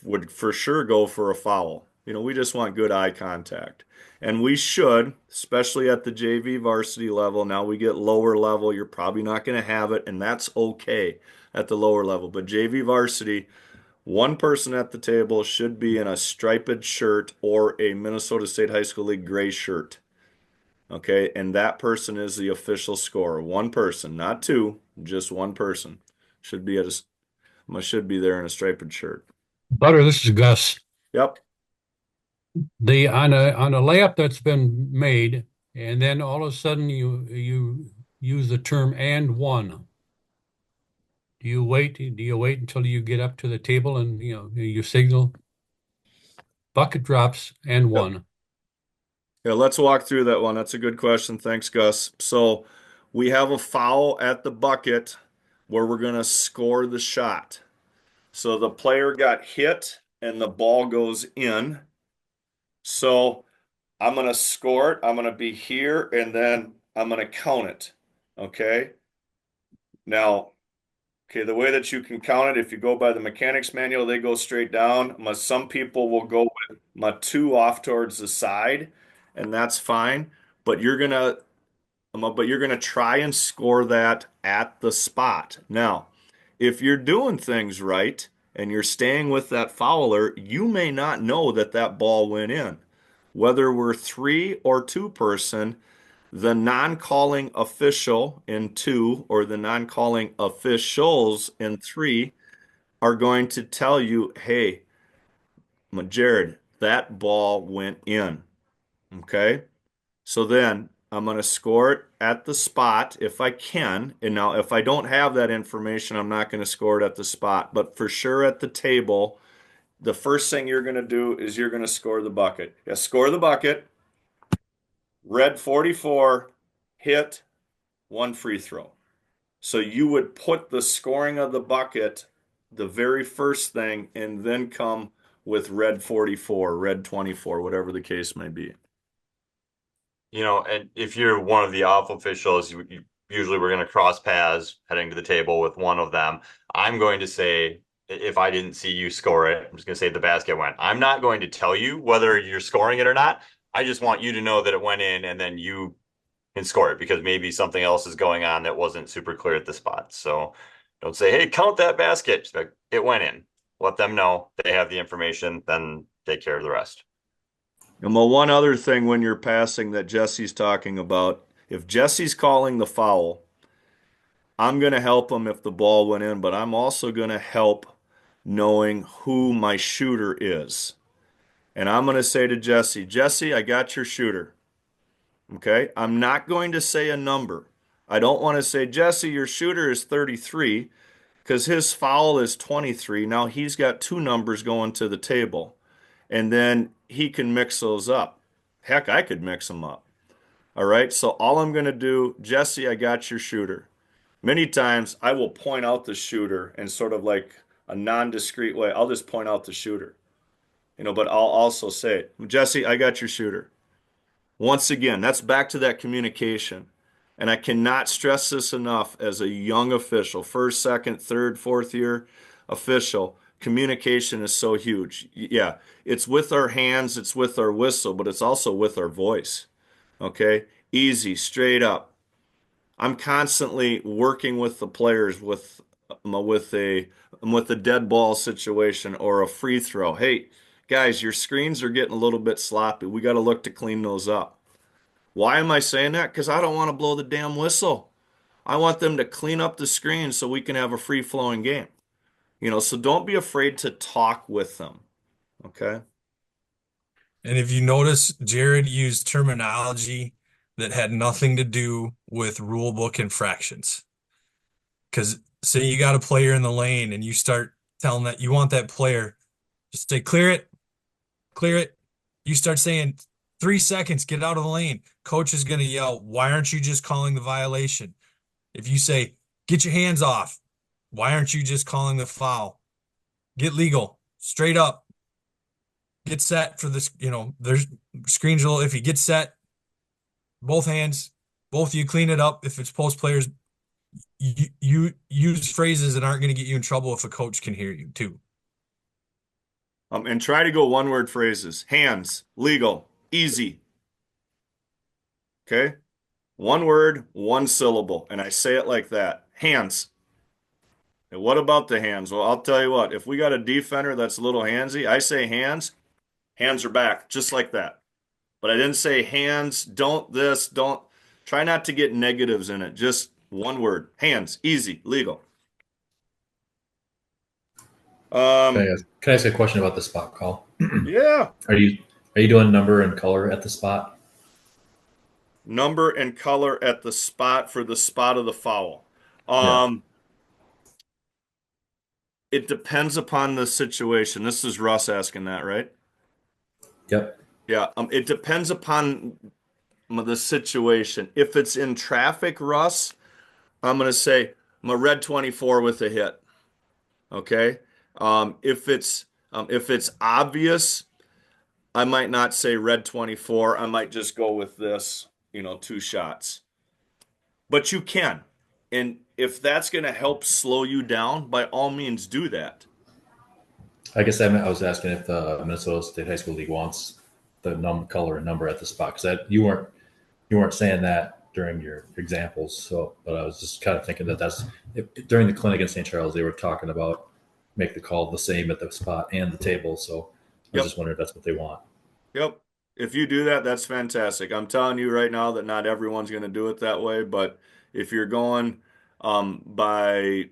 would for sure go for a foul. We just want good eye contact. And we should, especially at the JV varsity level. Now we get lower level, you're probably not going to have it, and that's okay at the lower level. But JV varsity, one person at the table should be in a striped shirt or a Minnesota State High School League gray shirt. Okay, and that person is the official scorer. One person, not two, just one person should be there in a striped shirt. Butter, this is Gus. Yep. The on a layup that's been made, and then all of a sudden you use the term "and one." Do you wait? Do you wait until you get up to the table and you signal bucket drops and Yep. one? Yeah, let's walk through that one. That's a good question. Thanks, Gus. So we have a foul at the bucket where we're going to score the shot. So the player got hit and the ball goes in. So I'm going to score it. I'm going to be here and then I'm going to count it. Okay. Now, the way that you can count it, if you go by the mechanics manual, they go straight down. Some people will go with my two off towards the side, and that's fine. But you're gonna try and score that at the spot. Now, if you're doing things right and you're staying with that fouler, you may not know that that ball went in. Whether we're three or two person, the non-calling official in two or the non-calling officials in three are going to tell you, hey, Jared, that ball went in. Okay. So then I'm going to score it at the spot if I can. And now, if I don't have that information, I'm not going to score it at the spot. But for sure at the table, the first thing you're going to do is you're going to score the bucket. Yeah, score the bucket. Red 44, hit, one free throw. So you would put the scoring of the bucket the very first thing and then come with red 44, red 24, whatever the case may be. And if you're one of the off officials, usually we're going to cross paths heading to the table with one of them. I'm going to say, if I didn't see you score it, I'm just going to say the basket went. I'm not going to tell you whether you're scoring it or not. I just want you to know that it went in and then you can score it because maybe something else is going on that wasn't super clear at the spot. So don't say, hey, count that basket. Just like, it went in. Let them know they have the information, then take care of the rest. And well, one other thing when you're passing that Jesse's talking about, if Jesse's calling the foul, I'm going to help him if the ball went in, but I'm also going to help knowing who my shooter is. And I'm going to say to Jesse, Jesse, I got your shooter. Okay? I'm not going to say a number. I don't want to say, Jesse, your shooter is 33 because his foul is 23. Now he's got two numbers going to the table. And then he can mix those up. Heck, I could mix them up. All right? So all I'm going to do, Jesse, I got your shooter. Many times I will point out the shooter in sort of like a non-discreet way. I'll just point out the shooter. But I'll also say, Jesse, I got your shooter. Once again, that's back to that communication. And I cannot stress this enough as a young official, first, second, third, fourth year official. Communication is so huge. Yeah, it's with our hands, it's with our whistle, but it's also with our voice. Okay? Easy, straight up. I'm constantly working with the players with a dead ball situation or a free throw. Hey, guys, your screens are getting a little bit sloppy. We got to look to clean those up. Why am I saying that? Because I don't want to blow the damn whistle. I want them to clean up the screen so we can have a free-flowing game. So don't be afraid to talk with them. Okay? And if you notice, Jared used terminology that had nothing to do with rule book infractions. Because say you got a player in the lane and you start telling that you want that player, just say, clear it, clear it. You start saying 3 seconds, get out of the lane. Coach is going to yell, why aren't you just calling the violation? If you say, get your hands off, why aren't you just calling the foul? Get legal, straight up. Get set for this, there's screens a little iffy. Get set, both hands, both of you clean it up. If it's post players, you use phrases that aren't going to get you in trouble if a coach can hear you too. And try to go one-word phrases. Hands, legal, easy. Okay? One word, one syllable. And I say it like that. Hands. And what about the hands? Well, I'll tell you what, if we got a defender that's a little handsy, I say hands, hands are back, just like that. But I didn't say hands, don't this, don't. Try not to get negatives in it. Just one word. Hands, easy, legal. Um, Can I ask a question about the spot call? yeah. Are you doing number and color at the spot? Number and color at the spot for the spot of the foul. Yeah. It depends upon the situation. This is Russ asking that, right? Yep. Yeah. It depends upon the situation. If it's in traffic, Russ, I'm going to say I'm a red 24 with a hit. Okay. If it's obvious, I might not say red 24. I might just go with this, 2 shots. But you can. And if that's going to help slow you down, by all means do that. I guess I was asking if the Minnesota State High School League wants the color and number at the spot because you weren't saying that during your examples. So, but I was just kind of thinking during the clinic in St. Charles, they were talking about make the call the same at the spot and the table. So I was Yep. just wondering if that's what they want. Yep. If you do that, that's fantastic. I'm telling you right now that not everyone's going to do it that way, but if you're going by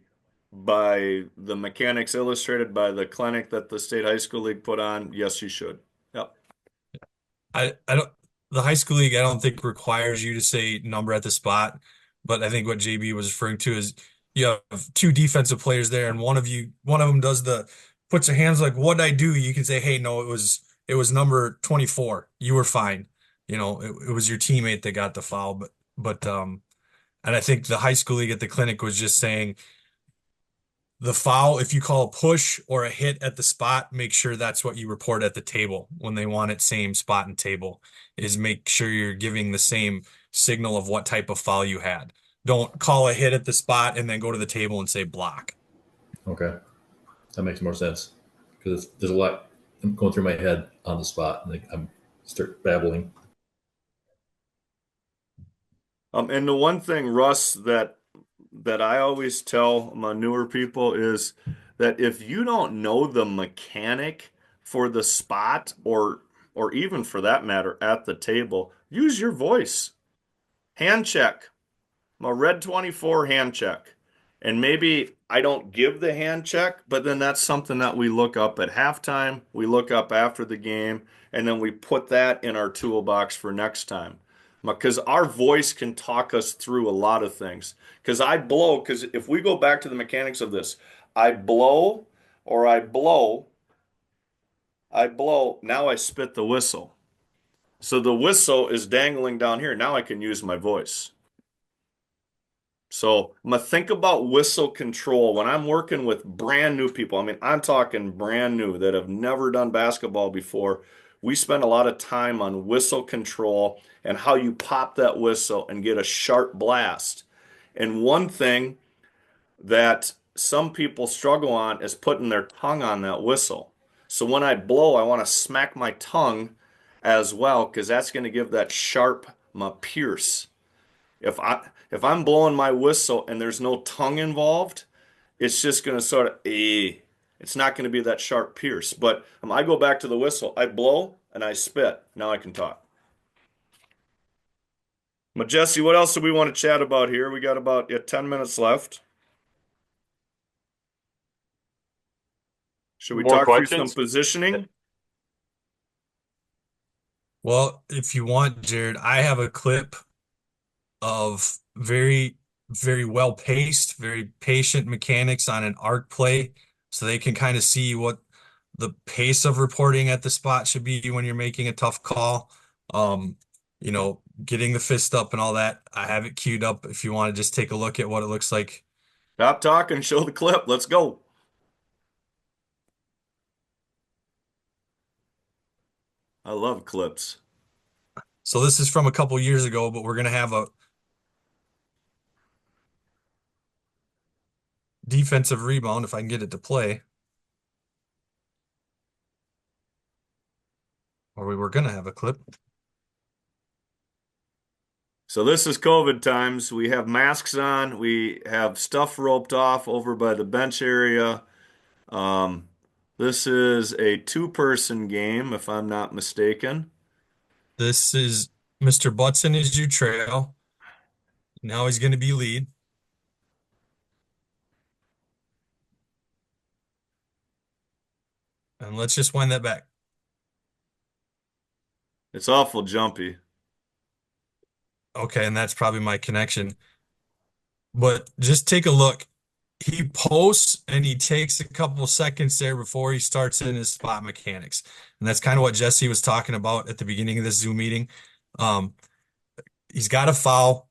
the mechanics illustrated by the clinic that the State High School League put on, yes, you should. Yep. I don't the high school league I don't think requires you to say number at the spot, but I think what JB was referring to is you have two defensive players there and one of them does the puts their hands like what'd I do? You can say, hey, no, it was number 24. You were fine. It was your teammate that got the foul, but and I think the high school league at the clinic was just saying the foul, if you call a push or a hit at the spot, make sure that's what you report at the table when they want it same spot and table, is make sure you're giving the same signal of what type of foul you had. Don't call a hit at the spot and then go to the table and say block. Okay, that makes more sense because there's a lot I'm going through my head on the spot, and I'm start babbling. And the one thing, Russ, that I always tell my newer people is that if you don't know the mechanic for the spot or even for that matter at the table, use your voice. Hand check. I'm a red 24 hand check. And maybe I don't give the hand check, but then that's something that we look up at halftime, we look up after the game, and then we put that in our toolbox for next time. Because our voice can talk us through a lot of things. Because if we go back to the mechanics of this, I blow or I blow, now I spit the whistle. So the whistle is dangling down here. Now I can use my voice. So I'm gonna think about whistle control when I'm working with brand new people. I mean, I'm talking brand new that have never done basketball before. We spend a lot of time on whistle control and how you pop that whistle and get a sharp blast. And one thing that some people struggle on is putting their tongue on that whistle. So when I blow, I want to smack my tongue as well because that's going to give that sharp pierce. If I'm blowing my whistle and there's no tongue involved, it's just going to sort of it's not going to be that sharp pierce. But I go back to the whistle, I blow and I spit. Now I can talk. But Jesse, what else do we want to chat about here? We got about 10 minutes left. Should we More talk through some questions? positioning? Well, if you want, Jared, I have a clip of very, very well paced, very patient mechanics on an arc play so they can kind of see what the pace of reporting at the spot should be when you're making a tough call. Getting the fist up and all that. I have it queued up if you want to just take a look at what it looks like. Stop talking, show the clip. Let's go. I love clips. So this is from a couple years ago, but we're gonna have a defensive rebound if I can get it to play. or we were gonna have a clip. So this is COVID times. We have masks on. We have stuff roped off over by the bench area. Um, this is a two-person game, if I'm not mistaken. This is Mr. Butson is your trail. Now he's gonna be lead. And let's just wind that back. It's awful jumpy. Okay, and that's probably my connection. But just take a look. He posts and he takes a couple seconds there before he starts in his spot mechanics. And that's kind of what Jesse was talking about at the beginning of this Zoom meeting. Um, he's got a foul,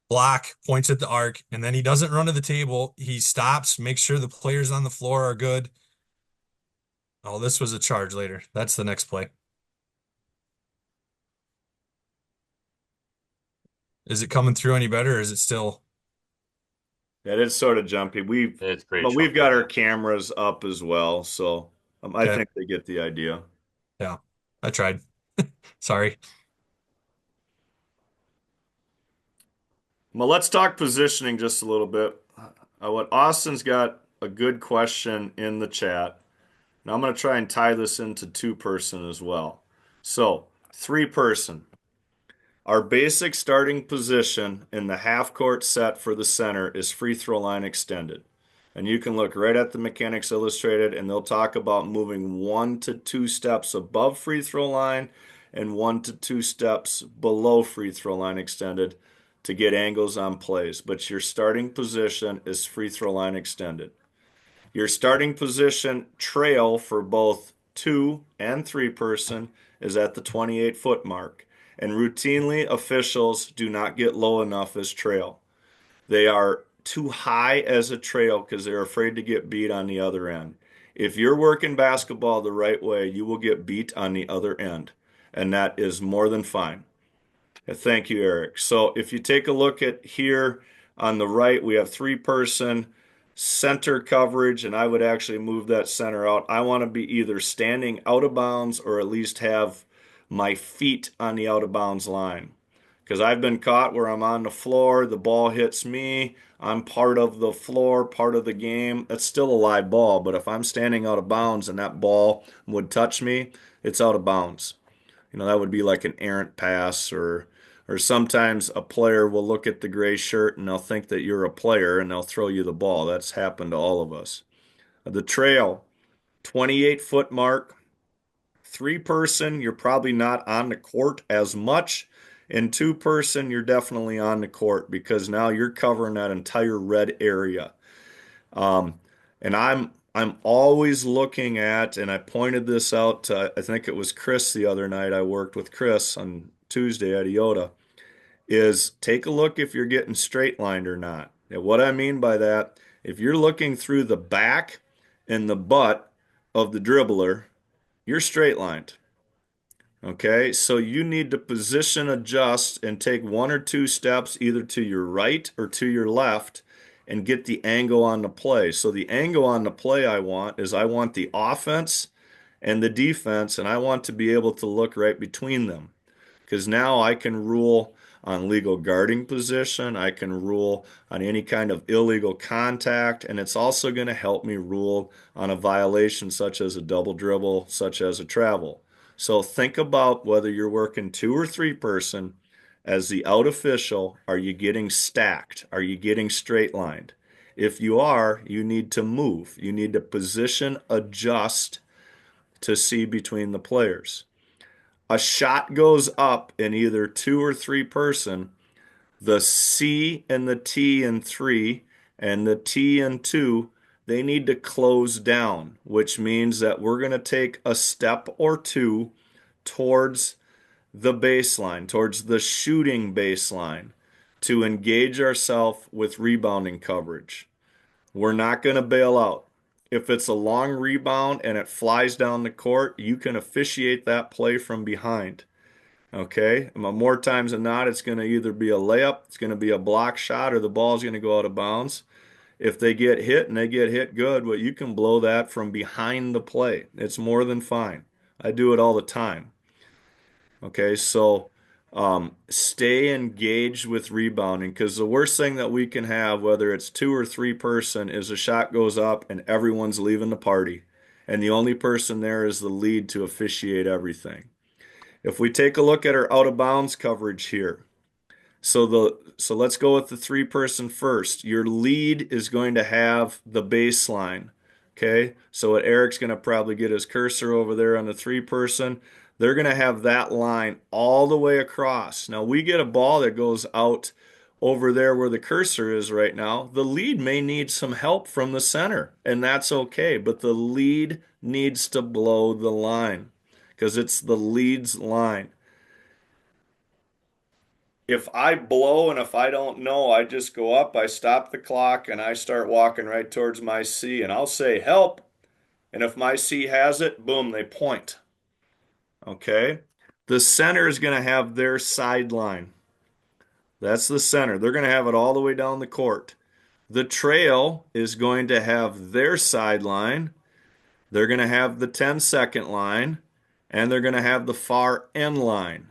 block, points at the arc, and then he doesn't run to the table. He stops, makes sure the players on the floor are good. Oh, this was a charge later. That's the next play. Is it coming through any better or is it still? Yeah, it's sort of jumpy. It's pretty But we've jumpy. got our cameras up as well, so I Okay. think they get the idea. Yeah, I tried. Sorry. Well, let's talk positioning just a little bit. What Austin's got a good question in the chat. Now I'm going to try and tie this into two-person as well. So, three-person. Our basic starting position in the half-court set for the center is free throw line extended. And you can look right at the Mechanics Illustrated, and they'll talk about moving 1 to 2 steps above free throw line and 1 to 2 steps below free throw line extended to get angles on plays. But your starting position is free throw line extended. Your starting position trail for both two and three person is at the 28-foot mark. And routinely, officials do not get low enough as trail. They are too high as a trail because they're afraid to get beat on the other end. If you're working basketball the right way, you will get beat on the other end. And that is more than fine. Thank you, Eric. So if you take a look at here on the right, we have three-person center coverage, and I would actually move that center out. I want to be either standing out of bounds or at least have my feet on the out of bounds line. Because I've been caught where I'm on the floor, the ball hits me, I'm part of the floor, part of the game. It's still a live ball, but if I'm standing out of bounds and that ball would touch me, it's out of bounds. That would be like an errant pass, or sometimes a player will look at the gray shirt and they'll think that you're a player and they'll throw you the ball. That's happened to all of us. The trail, 28-foot mark, three-person, you're probably not on the court as much. In two-person, you're definitely on the court because now you're covering that entire red area. Um, and I'm always looking at, and I pointed this out to, I think it was Chris the other night. I worked with Chris on Tuesday at IOTA, is take a look if you're getting straight lined or not. And what I mean by that, if you're looking through the back and the butt of the dribbler, you're straight lined. Okay, so you need to position adjust and take 1 or 2 steps either to your right or to your left and get the angle on the play. So the angle on the play I want the offense and the defense, and I want to be able to look right between them. Because now I can rule on legal guarding position, I can rule on any kind of illegal contact, and it's also going to help me rule on a violation such as a double dribble, such as a travel. So think about whether you're working two or three person. As the out official, are you getting stacked? Are you getting straight lined? If you are, you need to move. You need to position adjust to see between the players. A shot goes up in either two or three person, the C and the T in three and the T in two, they need to close down, which means that we're going to take a step or two towards the baseline, towards the shooting baseline to engage ourselves with rebounding coverage. We're not going to bail out. If it's a long rebound and it flies down the court, you can officiate that play from behind. Okay, more times than not, it's going to either be a layup, it's going to be a block shot, or the ball's going to go out of bounds. If they get hit and they get hit good, well, you can blow that from behind the play. It's more than fine. I do it all the time. Okay, so stay engaged with rebounding because the worst thing that we can have, whether it's 2 or 3 person, is a shot goes up and everyone's leaving the party. And the only person there is the lead to officiate everything. If we take a look at our out of bounds coverage here, so let's go with the 3 person first. Your lead is going to have the baseline. Okay? So what Eric's going to probably get his cursor over there on the 3 person. They're going to have that line all the way across. Now we get a ball that goes out over there where the cursor is right now. The lead may need some help from the center, and that's okay, but the lead needs to blow the line because it's the lead's line. If I blow and if I don't know, I just go up, I stop the clock, and I start walking right towards my C, and I'll say help. And if my C has it, boom, they point. Okay? The center is going to have their sideline. That's the center. They're going to have it all the way down the court. The trail is going to have their sideline. They're going to have the 10-second line, and they're going to have the far end line.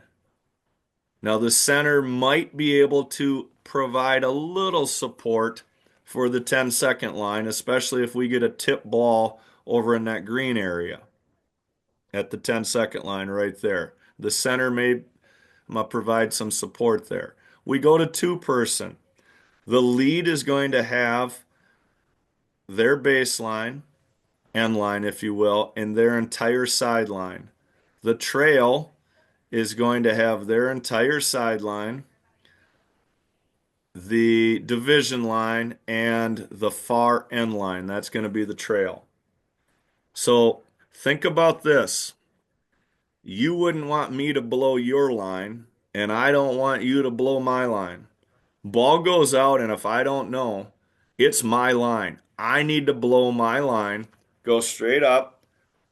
Now, the center might be able to provide a little support for the 10-second line, especially if we get a tip ball over in that green area at the 10-second line right there. The center may provide some support there. We go to 2 person. The lead is going to have their baseline, end line, if you will, and their entire sideline. The trail is going to have their entire sideline, the division line, and the far end line. That's going to be the trail. So think about this. You wouldn't want me to blow your line, and I don't want you to blow my line. Ball goes out, and if I don't know, it's my line. I need to blow my line, go straight up,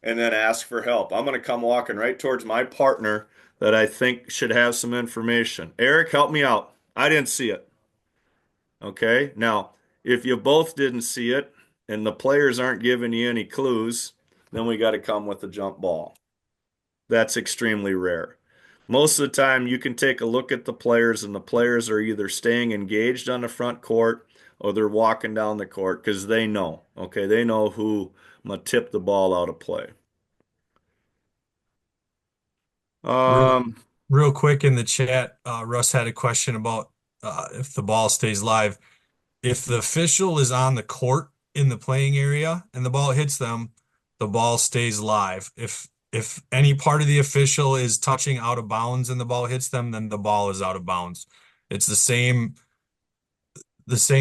and then ask for help. I'm going to come walking right towards my partner that I think should have some information. Eric, help me out. I didn't see it. Okay. Now, if you both didn't see it and the players aren't giving you any clues, then we got to come with the jump ball. That's extremely rare. Most of the time, you can take a look at the players, and the players are either staying engaged on the front court or they're walking down the court because they know. Okay. They know who to tip the ball out of play. Real, real quick in the chat, Russ had a question about if the ball stays live. If the official is on the court in the playing area and the ball hits them, the ball stays live. If any part of the official is touching out of bounds and the ball hits them, then the ball is out of bounds. It's the same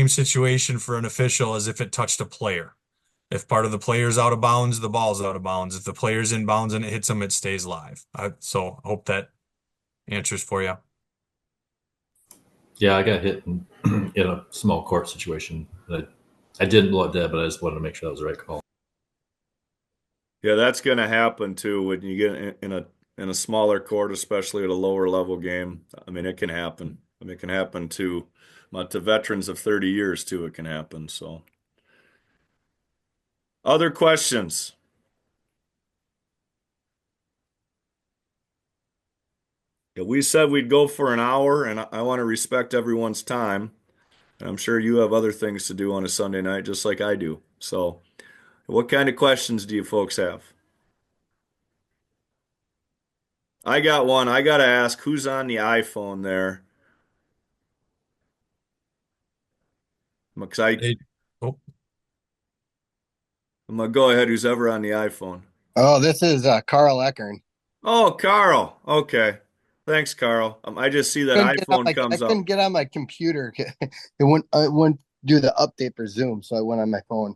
situation for an official as if it touched a player. If part of the player's out of bounds, the ball's out of bounds. If the player's in bounds and it hits them, it stays live. So I hope that answers for you. Yeah, I got hit in a small court situation. I didn't blow it dead, but I just wanted to make sure that was the right call. Yeah, that's going to happen too when you get in a smaller court, especially at a lower level game. I mean, it can happen. I mean, it can happen to veterans of 30 years too. It can happen. So, other questions? Yeah, we said we'd go for an hour, and I want to respect everyone's time. And I'm sure you have other things to do on a Sunday night, just like I do. So, what kind of questions do you folks have? I got one. I got to ask, who's on the iPhone there? Because Oh, I'm gonna go ahead. Who's ever on the iPhone? Oh, this is Carl Eckern. Oh, Carl. Okay. Thanks, Carl. I just see that iPhone I comes couldn't up. get on my computer. It wouldn't do the update for Zoom, so I went on my phone.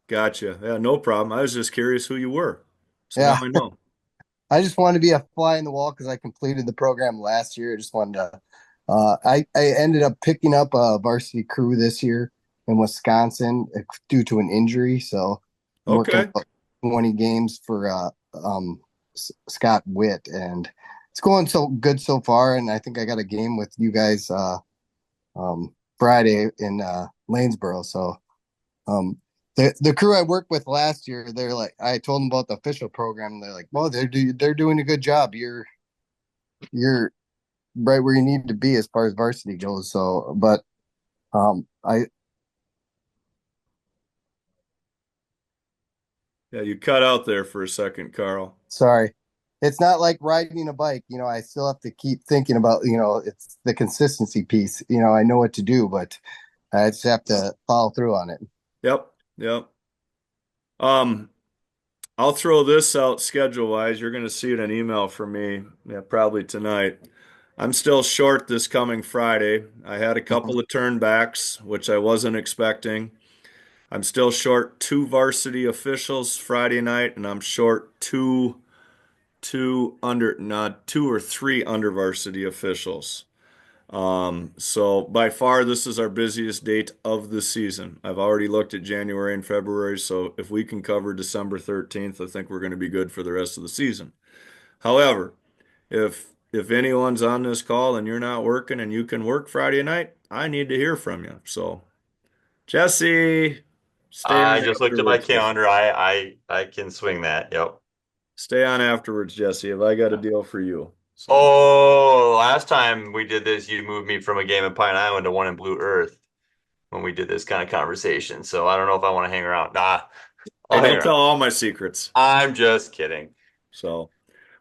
Gotcha. Yeah, no problem. I was just curious who you were. So now Yeah, I know. I just wanted to be a fly in the wall because I completed the program last year. I just wanted to. I ended up picking up a varsity crew this year in Wisconsin due to an injury, so I'm working Okay. about 20 games for Scott Witt, and it's going so good so far. And I think I got a game with you guys Friday in Lanesboro. So the crew I worked with last year, they're like, I told them about the official program. And they're like, well, they're doing a good job. you're right where you need to be as far as varsity goes. So, but I Yeah, you cut out there for a second, Carl. sorry, it's not like riding a bike. I still have to keep thinking about it's the consistency piece. I know what to do, but I just have to follow through on it. Yep, yep. Um, I'll throw this out schedule wise. You're going to see it in email from me, yeah, probably tonight. I'm still short this coming Friday. I had a Mhm. couple of turnbacks, which I wasn't expecting. I'm still short two varsity officials Friday night, and I'm short two or three under varsity officials. So by far, this is our busiest date of the season. I've already looked at January and February, so if we can cover December 13th, I think we're going to be good for the rest of the season. However, if anyone's on this call and you're not working and you can work Friday night, I need to hear from you. So, Jesse, stay I on just looked at my afterwards. calendar. I can swing that. Yep. Stay on afterwards, Jesse, if I got a deal for you. So, Oh, last time we did this, you moved me from a game in Pine Island to one in Blue Earth when we did this kind of conversation. So I don't know if I want to hang around. Nah, hey, I'll hang don't around. tell all my secrets. I'm just kidding. So,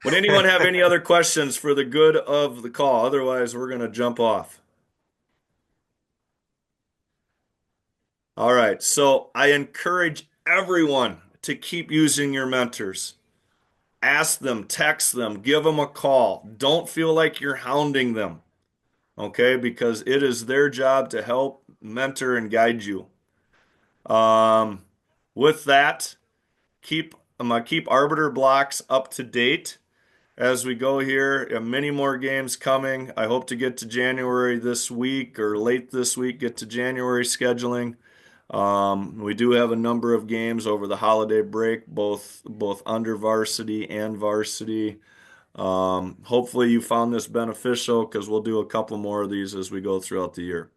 would anyone have any other questions for the good of the call? Otherwise, we're going to jump off. All right. So, I encourage everyone to keep using your mentors. Ask them, text them, give them a call. Don't feel like you're hounding them, okay? Because it is their job to help mentor and guide you. Um, with that, I'm gonna keep arbiter blocks up to date as we go here. Many more games coming. I hope to get to January this week or late this week, get to January scheduling. We do have a number of games over the holiday break, both under varsity and varsity. Hopefully you found this beneficial because we'll do a couple more of these as we go throughout the year.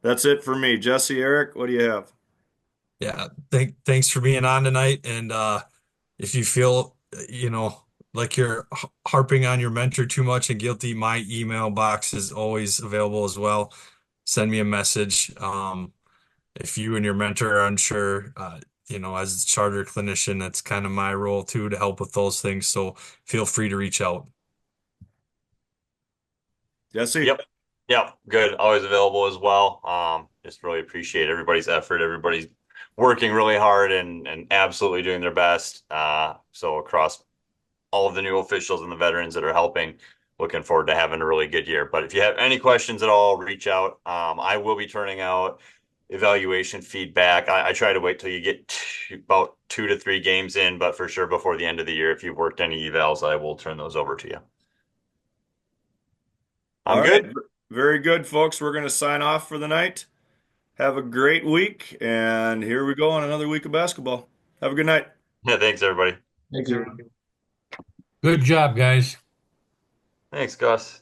That's it for me. Jesse, Eric, what do you have? Yeah, thanks for being on tonight. And if you feel, like you're harping on your mentor too much and guilty, my email box is always available as well. Send me a message. If you and your mentor are unsure, as a charter clinician, that's kind of my role too to help with those things. So feel free to reach out. Jesse? Yep. Yep. Good. Always available as well. Just really appreciate everybody's effort. Everybody's working really hard and absolutely doing their best. So across all of the new officials and the veterans that are helping, looking forward to having a really good year. But if you have any questions at all, reach out. I will be turning out evaluation feedback. I try to wait till you get about 2 to 3 games in, but for sure before the end of the year, if you've worked any evals, I will turn those over to you. I'm All right. good. Very good, folks. We're going to sign off for the night. Have a great week. And here we go on another week of basketball. Have a good night. Yeah, thanks everybody. Thank you. Good job, guys. Thanks, Gus.